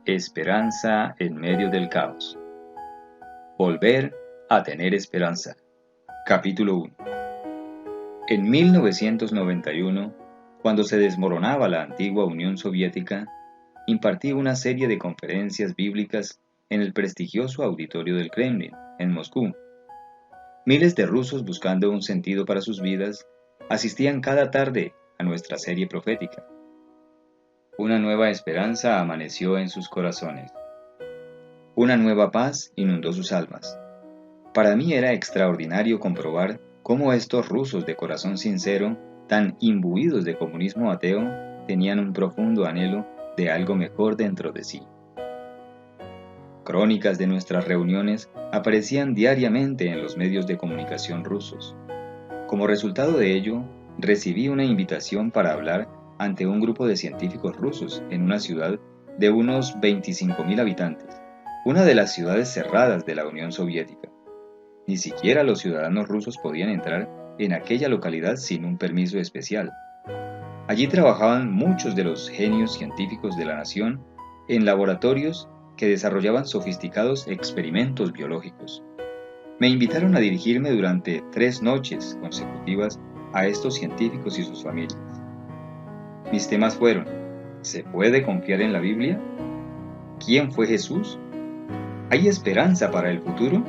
Esperanza en medio del caos. Volver a tener esperanza. Capítulo 1. En 1991, cuando se desmoronaba la antigua Unión Soviética, impartí una serie de conferencias bíblicas en el prestigioso auditorio del Kremlin, en Moscú. Miles de rusos buscando un sentido para sus vidas asistían cada tarde a nuestra serie profética. Una nueva esperanza amaneció en sus corazones. Una nueva paz inundó sus almas. Para mí era extraordinario comprobar cómo estos rusos de corazón sincero, tan imbuidos de comunismo ateo, tenían un profundo anhelo de algo mejor dentro de sí. Crónicas de nuestras reuniones aparecían diariamente en los medios de comunicación rusos. Como resultado de ello, recibí una invitación para hablar ante un grupo de científicos rusos en una ciudad de unos 25.000 habitantes, una de las ciudades cerradas de la Unión Soviética. Ni siquiera los ciudadanos rusos podían entrar en aquella localidad sin un permiso especial. Allí trabajaban muchos de los genios científicos de la nación en laboratorios que desarrollaban sofisticados experimentos biológicos. Me invitaron a dirigirme durante 3 noches consecutivas a estos científicos y sus familias. Mis temas fueron: ¿se puede confiar en la Biblia? ¿Quién fue Jesús? ¿Hay esperanza para el futuro?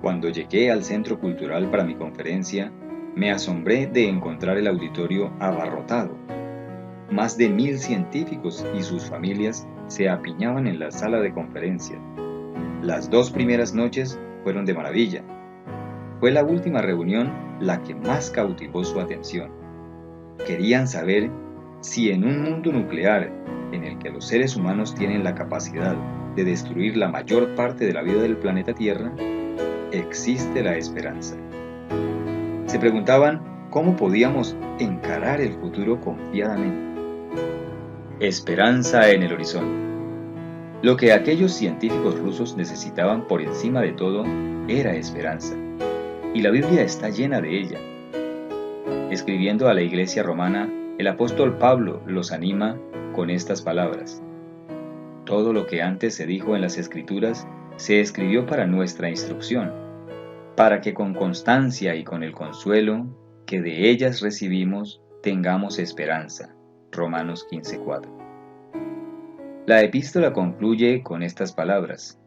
Cuando llegué al centro cultural para mi conferencia, me asombré de encontrar el auditorio abarrotado. Más de 1.000 científicos y sus familias se apiñaban en la sala de conferencias. Las 2 primeras noches fueron de maravilla. Fue la última reunión la que más cautivó su atención. Querían saber si en un mundo nuclear en el que los seres humanos tienen la capacidad de destruir la mayor parte de la vida del planeta Tierra, existe la esperanza. Se preguntaban cómo podíamos encarar el futuro confiadamente. Esperanza en el horizonte. Lo que aquellos científicos rusos necesitaban por encima de todo era esperanza, y la Biblia está llena de ella. Escribiendo a la iglesia romana, el apóstol Pablo los anima con estas palabras: todo lo que antes se dijo en las Escrituras se escribió para nuestra instrucción, para que con constancia y con el consuelo que de ellas recibimos tengamos esperanza. Romanos 15:4. La epístola concluye con estas palabras: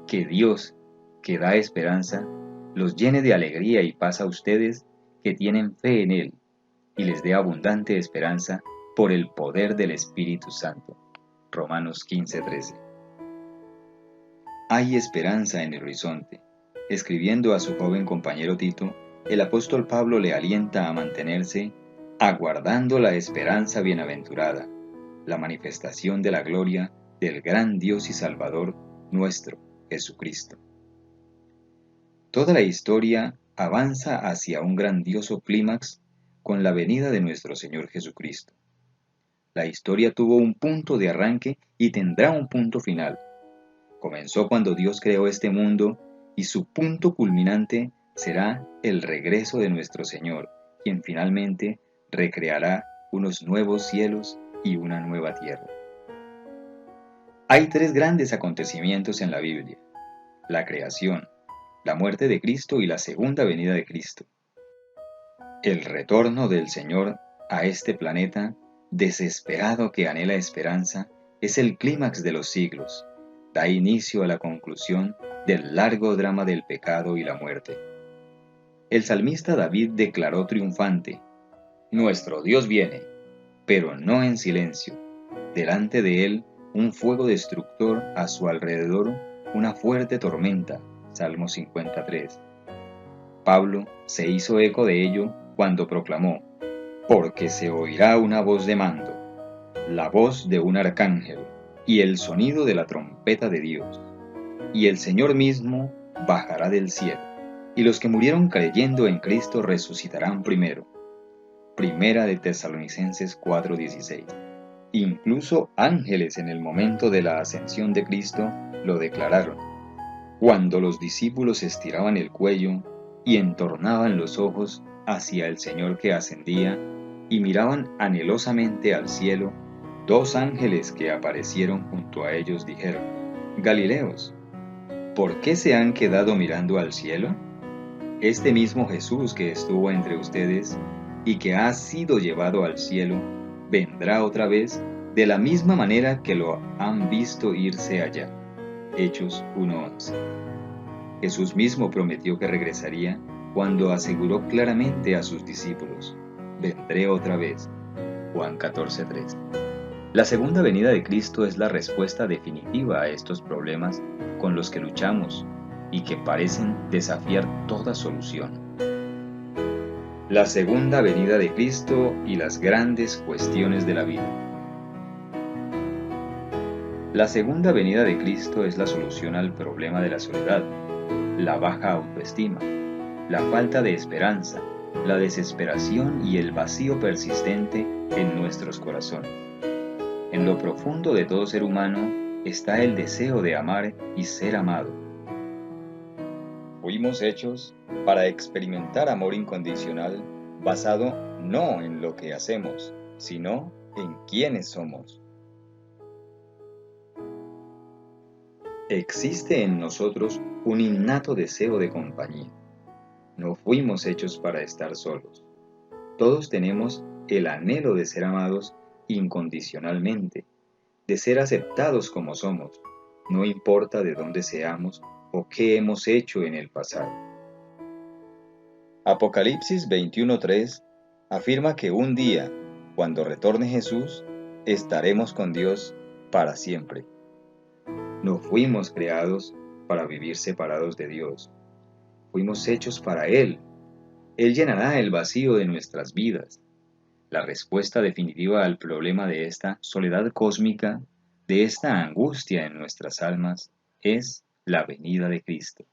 que Dios, que da esperanza, los llene de alegría y paz a ustedes que tienen fe en Él, y les dé abundante esperanza por el poder del Espíritu Santo. Romanos 15:13. Hay esperanza en el horizonte. Escribiendo a su joven compañero Tito, el apóstol Pablo le alienta a mantenerse aguardando la esperanza bienaventurada, la manifestación de la gloria del gran Dios y Salvador nuestro, Jesucristo. Toda la historia avanza hacia un grandioso clímax con la venida de nuestro Señor Jesucristo. La historia tuvo un punto de arranque y tendrá un punto final. Comenzó cuando Dios creó este mundo y su punto culminante será el regreso de nuestro Señor, quien finalmente recreará unos nuevos cielos y una nueva tierra. Hay 3 grandes acontecimientos en la Biblia: la creación, la muerte de Cristo y la segunda venida de Cristo. El retorno del Señor a este planeta, desesperado que anhela esperanza, es el clímax de los siglos. Da inicio a la conclusión del largo drama del pecado y la muerte. El salmista David declaró triunfante: nuestro Dios viene, pero no en silencio. Delante de él un fuego destructor, a su alrededor una fuerte tormenta. Salmo 53. Pablo se hizo eco de ello cuando proclamó: porque se oirá una voz de mando, la voz de un arcángel, y el sonido de la trompeta de Dios. Y el Señor mismo bajará del cielo, y los que murieron creyendo en Cristo resucitarán primero. Primera de Tesalonicenses 4:16. Incluso ángeles en el momento de la ascensión de Cristo lo declararon, cuando los discípulos estiraban el cuello y entornaban los ojos hacia el Señor que ascendía y miraban anhelosamente al cielo, 2 ángeles que aparecieron junto a ellos dijeron: Galileos, ¿por qué se han quedado mirando al cielo? Este mismo Jesús que estuvo entre ustedes y que ha sido llevado al cielo, vendrá otra vez de la misma manera que lo han visto irse allá. Hechos 1:11. Jesús mismo prometió que regresaría cuando aseguró claramente a sus discípulos: vendré otra vez. Juan 14:3. La segunda venida de Cristo es la respuesta definitiva a estos problemas con los que luchamos y que parecen desafiar toda solución. La segunda venida de Cristo y las grandes cuestiones de la vida. La segunda venida de Cristo es la solución al problema de la soledad, la baja autoestima, la falta de esperanza, la desesperación y el vacío persistente en nuestros corazones. En lo profundo de todo ser humano está el deseo de amar y ser amado. Fuimos hechos para experimentar amor incondicional basado no en lo que hacemos, sino en quiénes somos. Existe en nosotros un innato deseo de compañía. No fuimos hechos para estar solos. Todos tenemos el anhelo de ser amados incondicionalmente, de ser aceptados como somos, no importa de dónde seamos o qué hemos hecho en el pasado. Apocalipsis 21:3 afirma que un día, cuando retorne Jesús, estaremos con Dios para siempre. No fuimos creados para vivir separados de Dios. Fuimos hechos para Él. Él llenará el vacío de nuestras vidas. La respuesta definitiva al problema de esta soledad cósmica, de esta angustia en nuestras almas, es la venida de Cristo.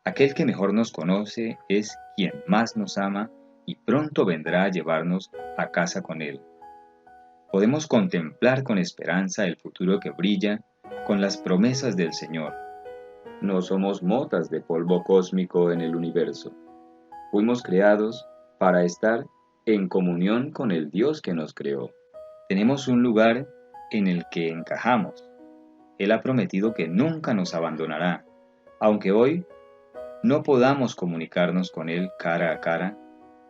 Aquel que mejor nos conoce es quien más nos ama y pronto vendrá a llevarnos a casa con Él. Podemos contemplar con esperanza el futuro que brilla con las promesas del Señor. No somos motas de polvo cósmico en el universo. Fuimos creados para estar en comunión con el Dios que nos creó. Tenemos un lugar en el que encajamos. Él ha prometido que nunca nos abandonará. Aunque hoy no podamos comunicarnos con Él cara a cara,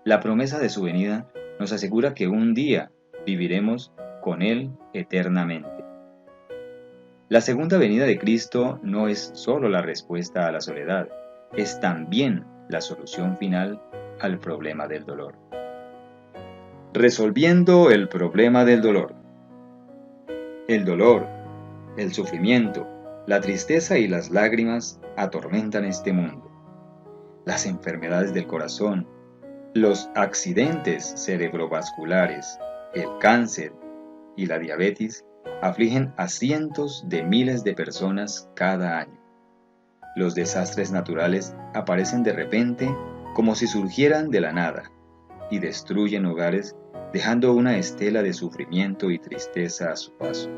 la promesa de su venida nos asegura que un día viviremos con Él eternamente. La segunda venida de Cristo no es solo la respuesta a la soledad, es también la solución final al problema del dolor. Resolviendo el problema del dolor. El dolor, el sufrimiento, la tristeza y las lágrimas atormentan este mundo. Las enfermedades del corazón, los accidentes cerebrovasculares, el cáncer y la diabetes afligen a cientos de miles de personas cada año. Los desastres naturales aparecen de repente como si surgieran de la nada y destruyen hogares dejando una estela de sufrimiento y tristeza a su paso.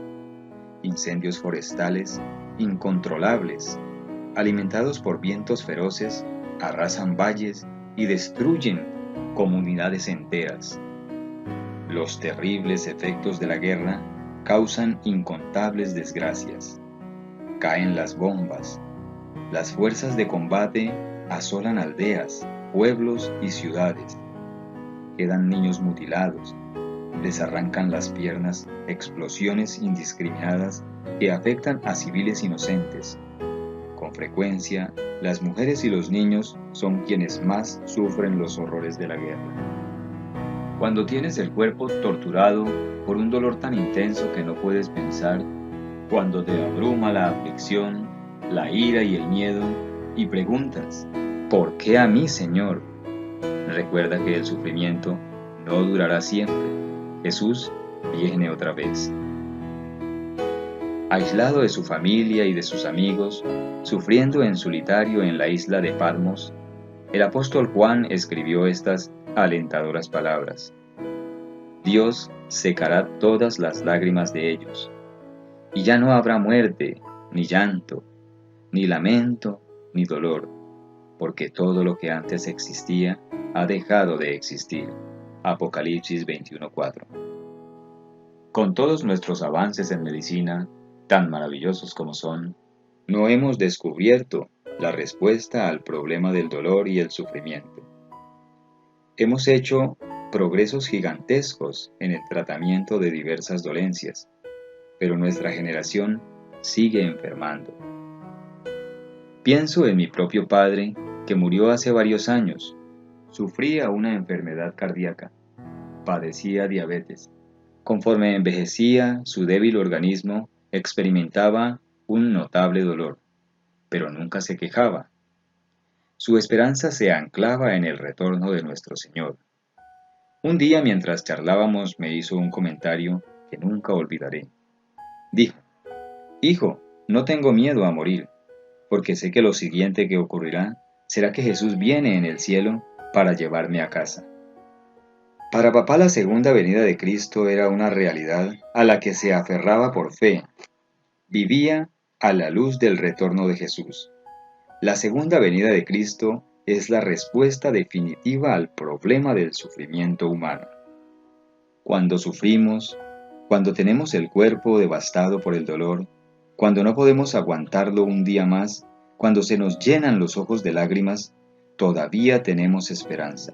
Incendios forestales incontrolables, alimentados por vientos feroces, arrasan valles y destruyen comunidades enteras. Los terribles efectos de la guerra causan incontables desgracias. Caen las bombas. Las fuerzas de combate asolan aldeas, pueblos y ciudades. Quedan niños mutilados. Les arrancan las piernas explosiones indiscriminadas que afectan a civiles inocentes. Con frecuencia, las mujeres y los niños son quienes más sufren los horrores de la guerra. Cuando tienes el cuerpo torturado por un dolor tan intenso que no puedes pensar, cuando te abruma la aflicción, la ira y el miedo, y preguntas, ¿por qué a mí, Señor? Recuerda que el sufrimiento no durará siempre. Jesús viene otra vez. Aislado de su familia y de sus amigos, sufriendo en solitario en la isla de Patmos, el apóstol Juan escribió estas alentadoras palabras. Dios secará todas las lágrimas de ellos, y ya no habrá muerte, ni llanto, ni lamento, ni dolor, porque todo lo que antes existía ha dejado de existir. Apocalipsis 21:4. Con todos nuestros avances en medicina, tan maravillosos como son, no hemos descubierto la respuesta al problema del dolor y el sufrimiento. Hemos hecho progresos gigantescos en el tratamiento de diversas dolencias, pero nuestra generación sigue enfermando. Pienso en mi propio padre, que murió hace varios años. Sufría una enfermedad cardíaca, padecía diabetes. Conforme envejecía, su débil organismo experimentaba un notable dolor, pero nunca se quejaba. Su esperanza se anclaba en el retorno de nuestro Señor. Un día, mientras charlábamos, me hizo un comentario que nunca olvidaré. Dijo: «Hijo, no tengo miedo a morir, porque sé que lo siguiente que ocurrirá será que Jesús viene en el cielo para llevarme a casa». Para papá, la segunda venida de Cristo era una realidad a la que se aferraba por fe. Vivía a la luz del retorno de Jesús. La segunda venida de Cristo es la respuesta definitiva al problema del sufrimiento humano. Cuando sufrimos, cuando tenemos el cuerpo devastado por el dolor, cuando no podemos aguantarlo un día más, cuando se nos llenan los ojos de lágrimas, todavía tenemos esperanza.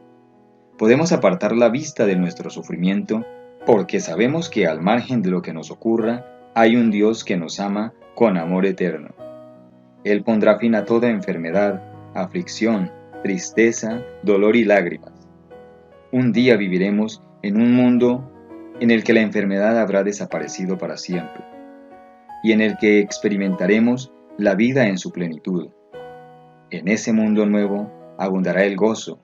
Podemos apartar la vista de nuestro sufrimiento porque sabemos que al margen de lo que nos ocurra, hay un Dios que nos ama con amor eterno. Él pondrá fin a toda enfermedad, aflicción, tristeza, dolor y lágrimas. Un día viviremos en un mundo en el que la enfermedad habrá desaparecido para siempre y en el que experimentaremos la vida en su plenitud. En ese mundo nuevo abundará el gozo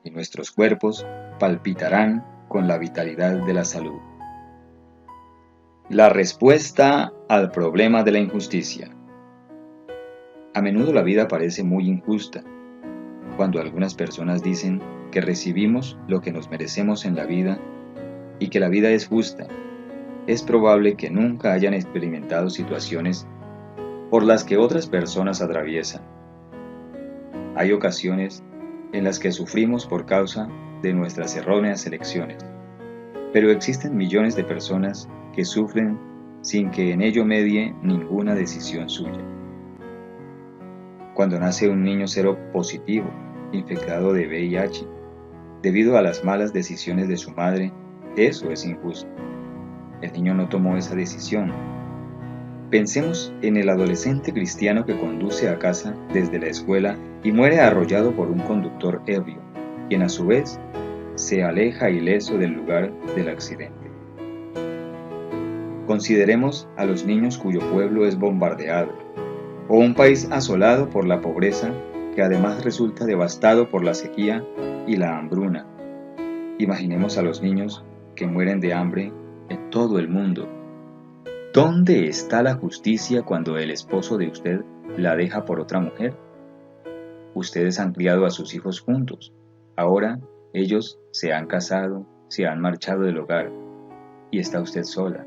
y nuestros cuerpos palpitarán con la vitalidad de la salud. La respuesta al problema de la injusticia. A menudo la vida parece muy injusta. Cuando algunas personas dicen que recibimos lo que nos merecemos en la vida y que la vida es justa, es probable que nunca hayan experimentado situaciones por las que otras personas atraviesan. Hay ocasiones en las que sufrimos por causa de nuestras erróneas elecciones, pero existen millones de personas que sufren sin que en ello medie ninguna decisión suya. Cuando nace un niño seropositivo, infectado de VIH, debido a las malas decisiones de su madre, eso es injusto. El niño no tomó esa decisión. Pensemos en el adolescente cristiano que conduce a casa desde la escuela y muere arrollado por un conductor ebrio, quien a su vez se aleja ileso del lugar del accidente. Consideremos a los niños cuyo pueblo es bombardeado, o un país asolado por la pobreza que además resulta devastado por la sequía y la hambruna. Imaginemos a los niños que mueren de hambre en todo el mundo. ¿Dónde está la justicia cuando el esposo de usted la deja por otra mujer? Ustedes han criado a sus hijos juntos. Ahora ellos se han casado, se han marchado del hogar y está usted sola.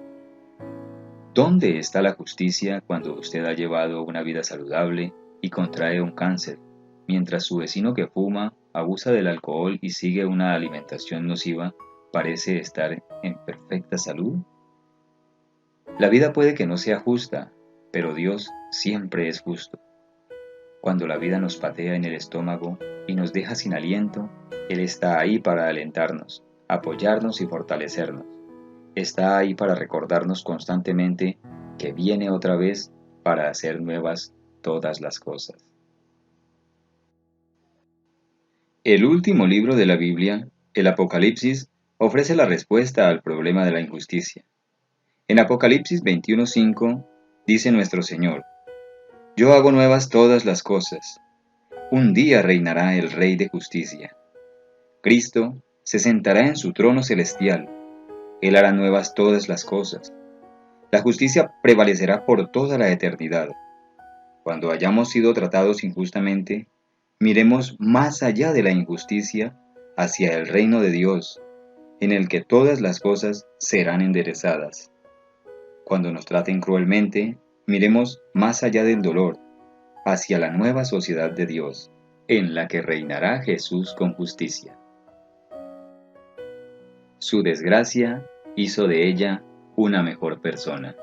¿Dónde está la justicia cuando usted ha llevado una vida saludable y contrae un cáncer, mientras su vecino que fuma, abusa del alcohol y sigue una alimentación nociva parece estar en perfecta salud? La vida puede que no sea justa, pero Dios siempre es justo. Cuando la vida nos patea en el estómago y nos deja sin aliento, Él está ahí para alentarnos, apoyarnos y fortalecernos. Está ahí para recordarnos constantemente que viene otra vez para hacer nuevas todas las cosas. El último libro de la Biblia, el Apocalipsis, ofrece la respuesta al problema de la injusticia. En Apocalipsis 21:5 dice nuestro Señor: «Yo hago nuevas todas las cosas. Un día reinará el Rey de justicia. Cristo se sentará en su trono celestial. Él hará nuevas todas las cosas. La justicia prevalecerá por toda la eternidad. Cuando hayamos sido tratados injustamente, miremos más allá de la injusticia hacia el reino de Dios, en el que todas las cosas serán enderezadas. Cuando nos traten cruelmente, miremos más allá del dolor, hacia la nueva sociedad de Dios, en la que reinará Jesús con justicia. Su desgracia hizo de ella una mejor persona.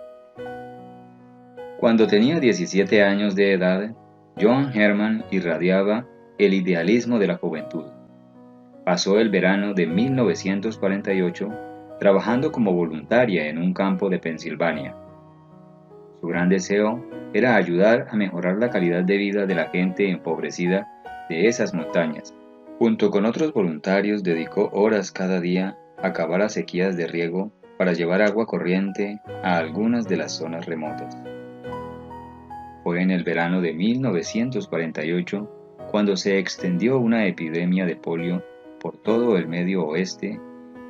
Cuando tenía 17 años de edad, John Herman irradiaba el idealismo de la juventud. Pasó el verano de 1948 trabajando como voluntaria en un campo de Pensilvania. Su gran deseo era ayudar a mejorar la calidad de vida de la gente empobrecida de esas montañas. Junto con otros voluntarios dedicó horas cada día a cavar las sequías de riego para llevar agua corriente a algunas de las zonas remotas. Fue en el verano de 1948 cuando se extendió una epidemia de polio por todo el medio oeste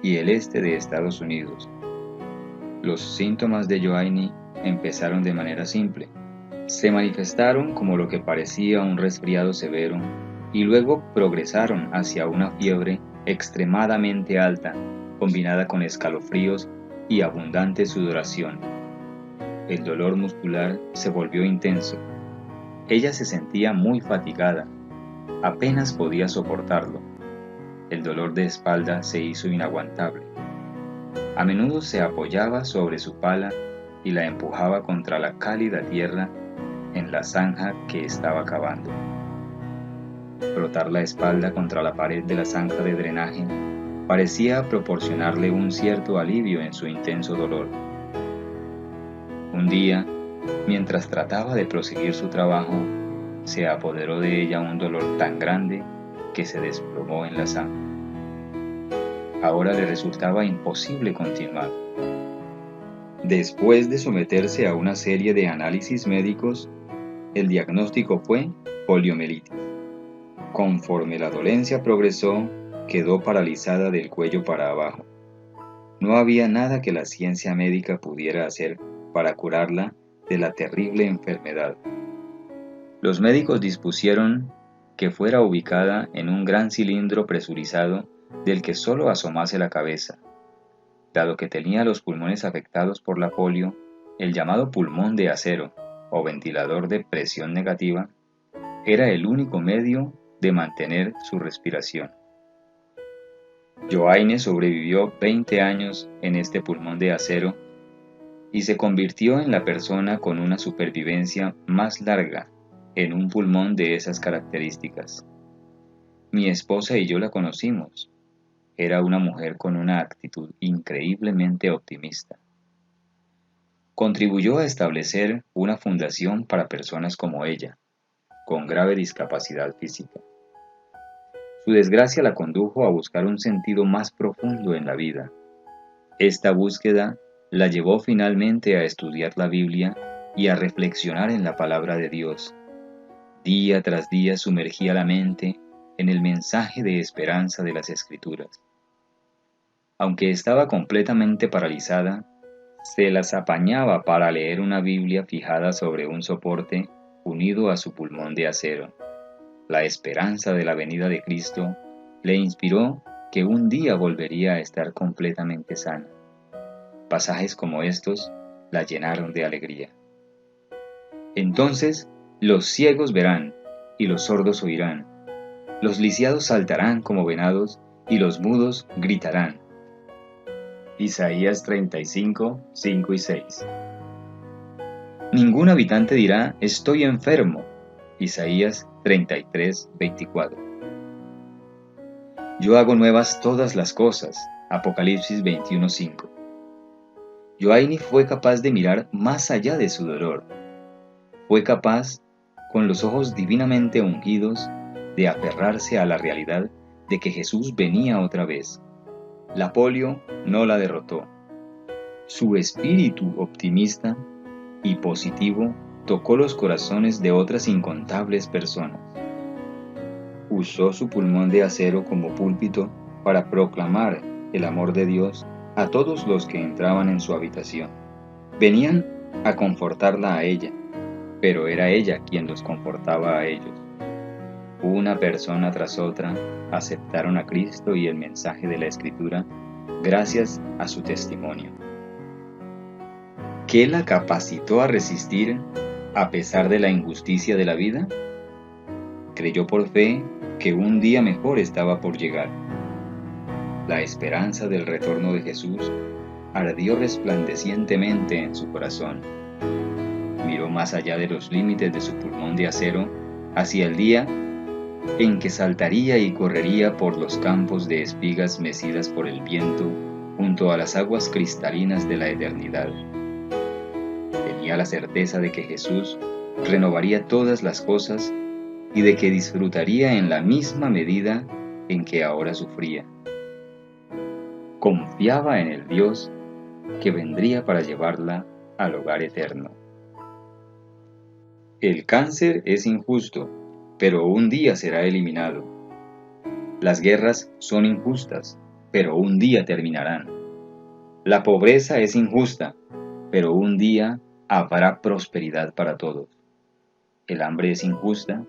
y el este de Estados Unidos. Los síntomas de Joanny empezaron de manera simple. Se manifestaron como lo que parecía un resfriado severo y luego progresaron hacia una fiebre extremadamente alta, combinada con escalofríos y abundante sudoración. El dolor muscular se volvió intenso. Ella se sentía muy fatigada. Apenas podía soportarlo. El dolor de espalda se hizo inaguantable. A menudo se apoyaba sobre su pala y la empujaba contra la cálida tierra en la zanja que estaba cavando. Frotar la espalda contra la pared de la zanja de drenaje parecía proporcionarle un cierto alivio en su intenso dolor. Un día, mientras trataba de proseguir su trabajo, se apoderó de ella un dolor tan grande que se desplomó en la zanja. Ahora le resultaba imposible continuar. Después de someterse a una serie de análisis médicos, el diagnóstico fue poliomielitis. Conforme la dolencia progresó, quedó paralizada del cuello para abajo. No había nada que la ciencia médica pudiera hacer para curarla de la terrible enfermedad. Los médicos dispusieron que fuera ubicada en un gran cilindro presurizado del que solo asomase la cabeza. Dado que tenía los pulmones afectados por la polio, el llamado pulmón de acero o ventilador de presión negativa era el único medio de mantener su respiración. Joanny sobrevivió 20 años en este pulmón de acero y se convirtió en la persona con una supervivencia más larga en un pulmón de esas características. Mi esposa y yo la conocimos. Era una mujer con una actitud increíblemente optimista. Contribuyó a establecer una fundación para personas como ella, con grave discapacidad física. Su desgracia la condujo a buscar un sentido más profundo en la vida. Esta búsqueda la llevó finalmente a estudiar la Biblia y a reflexionar en la palabra de Dios. Día tras día sumergía la mente en el mensaje de esperanza de las Escrituras. Aunque estaba completamente paralizada, se las apañaba para leer una Biblia fijada sobre un soporte unido a su pulmón de acero. La esperanza de la venida de Cristo le inspiró que un día volvería a estar completamente sana. Pasajes como estos la llenaron de alegría. Entonces los ciegos verán y los sordos oirán. Los lisiados saltarán como venados y los mudos gritarán. Isaías 35, 5 y 6. Ningún habitante dirá, estoy enfermo. Isaías 33, 24. Yo hago nuevas todas las cosas. Apocalipsis 21, 5. Joanny fue capaz de mirar más allá de su dolor. Fue capaz, con los ojos divinamente ungidos, de aferrarse a la realidad de que Jesús venía otra vez. La polio no la derrotó. Su espíritu optimista y positivo tocó los corazones de otras incontables personas. Usó su pulmón de acero como púlpito para proclamar el amor de Dios a todos los que entraban en su habitación. Venían a confortarla a ella, pero era ella quien los confortaba a ellos. Una persona tras otra aceptaron a Cristo y el mensaje de la Escritura gracias a su testimonio. ¿Qué la capacitó a resistir a pesar de la injusticia de la vida? Creyó por fe que un día mejor estaba por llegar. La esperanza del retorno de Jesús ardió resplandecientemente en su corazón. Miró más allá de los límites de su pulmón de acero, hacia el día en que saltaría y correría por los campos de espigas mecidas por el viento, junto a las aguas cristalinas de la eternidad. Tenía la certeza de que Jesús renovaría todas las cosas y de que disfrutaría en la misma medida en que ahora sufría. Confiaba en el Dios que vendría para llevarla al hogar eterno. El cáncer es injusto, pero un día será eliminado. Las guerras son injustas, pero un día terminarán. La pobreza es injusta, pero un día habrá prosperidad para todos. El hambre es injusta,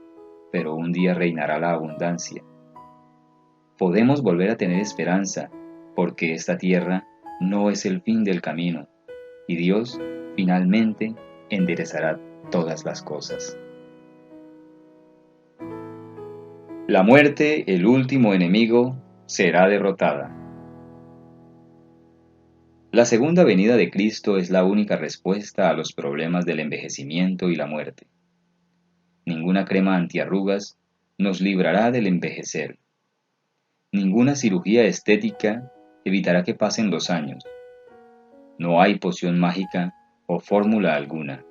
pero un día reinará la abundancia. Podemos volver a tener esperanza, porque esta tierra no es el fin del camino, y Dios finalmente enderezará todas las cosas. La muerte, el último enemigo, será derrotada. La segunda venida de Cristo es la única respuesta a los problemas del envejecimiento y la muerte. Ninguna crema antiarrugas nos librará del envejecer. Ninguna cirugía estética evitará que pasen los años. No hay poción mágica o fórmula alguna.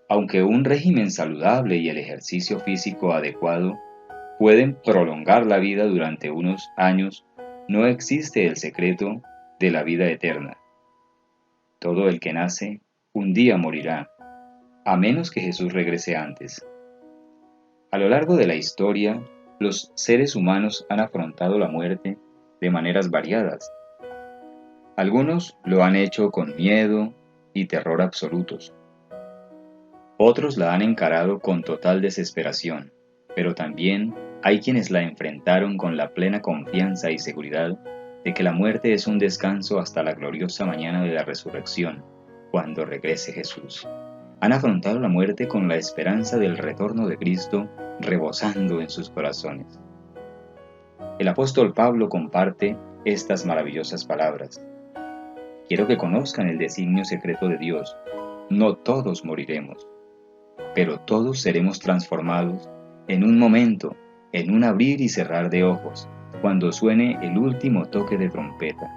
Aunque un régimen saludable y el ejercicio físico adecuado pueden prolongar la vida durante unos años, no existe el secreto de la vida eterna. Todo el que nace, un día morirá, a menos que Jesús regrese antes. A lo largo de la historia, los seres humanos han afrontado la muerte de maneras variadas. Algunos lo han hecho con miedo y terror absolutos. Otros la han encarado con total desesperación, pero también hay quienes la enfrentaron con la plena confianza y seguridad de que la muerte es un descanso hasta la gloriosa mañana de la resurrección, cuando regrese Jesús. Han afrontado la muerte con la esperanza del retorno de Cristo rebosando en sus corazones. El apóstol Pablo comparte estas maravillosas palabras. Quiero que conozcan el designio secreto de Dios. No todos moriremos, pero todos seremos transformados en un momento, en un abrir y cerrar de ojos, cuando suene el último toque de trompeta.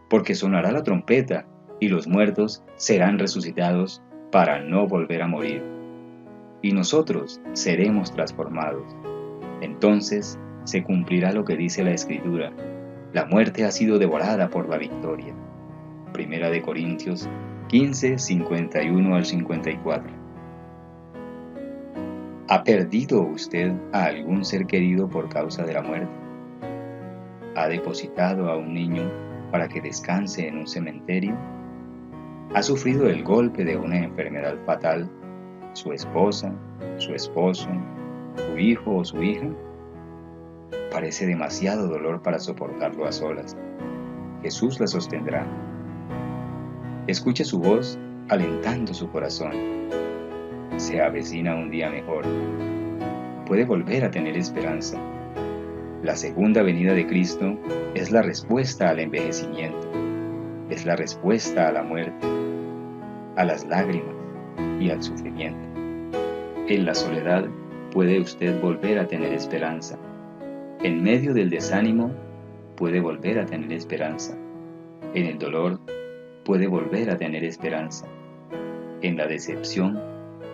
Porque sonará la trompeta y los muertos serán resucitados para no volver a morir. Y nosotros seremos transformados. Entonces se cumplirá lo que dice la Escritura. La muerte ha sido devorada por la victoria. Primera de Corintios 15, 51 al 54. ¿Ha perdido usted a algún ser querido por causa de la muerte? ¿Ha depositado a un niño para que descanse en un cementerio? ¿Ha sufrido el golpe de una enfermedad fatal su esposa, su esposo, su hijo o su hija? Parece demasiado dolor para soportarlo a solas. Jesús la sostendrá. Escuche su voz alentando su corazón. Se avecina un día mejor. Puede volver a tener esperanza. La segunda venida de Cristo es la respuesta al envejecimiento. Es la respuesta a la muerte, a las lágrimas y al sufrimiento. En la soledad puede usted volver a tener esperanza. En medio del desánimo puede volver a tener esperanza. En el dolor puede volver a tener esperanza. En la decepción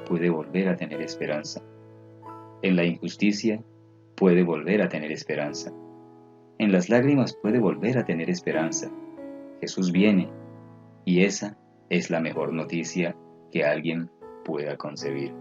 puede volver a tener esperanza. En la injusticia puede volver a tener esperanza. En las lágrimas puede volver a tener esperanza. Jesús viene, y esa es la mejor noticia que alguien pueda concebir.